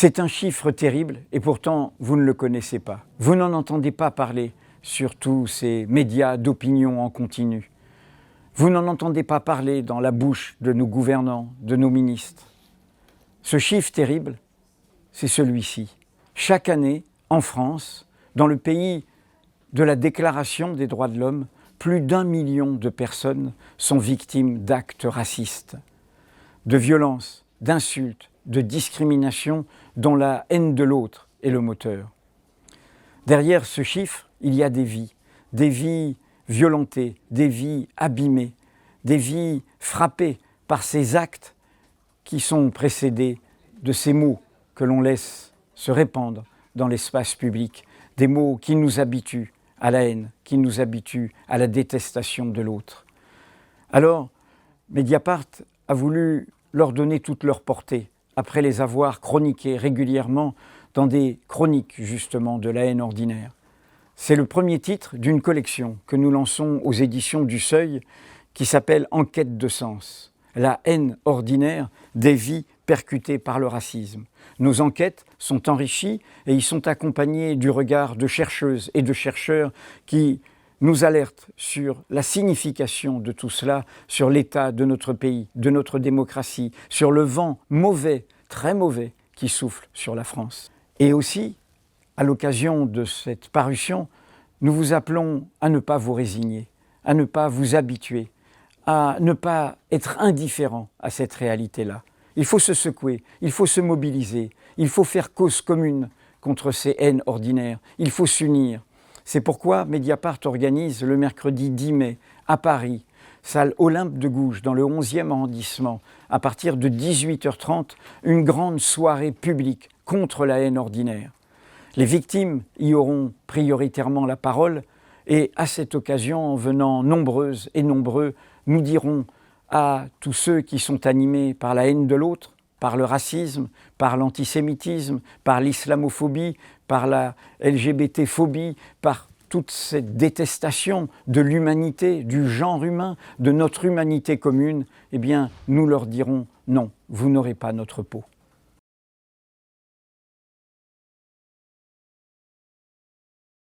C'est un chiffre terrible et pourtant vous ne le connaissez pas. Vous n'en entendez pas parler sur tous ces médias d'opinion en continu. Vous n'en entendez pas parler dans la bouche de nos gouvernants, de nos ministres. Ce chiffre terrible, c'est celui-ci. Chaque année, en France, dans le pays de la Déclaration des droits de l'homme, plus d'1 million de personnes sont victimes d'actes racistes, de violences, d'insultes, de discriminations dont la haine de l'autre est le moteur. Derrière ce chiffre, il y a des vies violentées, des vies abîmées, des vies frappées par ces actes qui sont précédés de ces mots que l'on laisse se répandre dans l'espace public, des mots qui nous habituent à la haine, qui nous habituent à la détestation de l'autre. Alors, Mediapart a voulu leur donner toute leur portée, après les avoir chroniqués régulièrement dans des chroniques justement de la haine ordinaire. C'est le premier titre d'une collection que nous lançons aux éditions du Seuil qui s'appelle « Enquête de sens ». La haine ordinaire des vies percutées par le racisme. Nos enquêtes sont enrichies et y sont accompagnées du regard de chercheuses et de chercheurs qui nous alertent sur la signification de tout cela, sur l'état de notre pays, de notre démocratie, sur le vent mauvais, très mauvais, qui souffle sur la France. Et aussi, à l'occasion de cette parution, nous vous appelons à ne pas vous résigner, à ne pas vous habituer, à ne pas être indifférent à cette réalité-là. Il faut se secouer, il faut se mobiliser, il faut faire cause commune contre ces haines ordinaires, il faut s'unir. C'est pourquoi Mediapart organise le mercredi 10 mai à Paris, salle Olympe de Gouges, dans le 11e arrondissement, à partir de 18h30, une grande soirée publique contre la haine ordinaire. Les victimes y auront prioritairement la parole et à cette occasion, en venant nombreuses et nombreux, nous dirons à tous ceux qui sont animés par la haine de l'autre, par le racisme, par l'antisémitisme, par l'islamophobie, par la LGBT-phobie, par toute cette détestation de l'humanité, du genre humain, de notre humanité commune, eh bien, nous leur dirons non, vous n'aurez pas notre peau.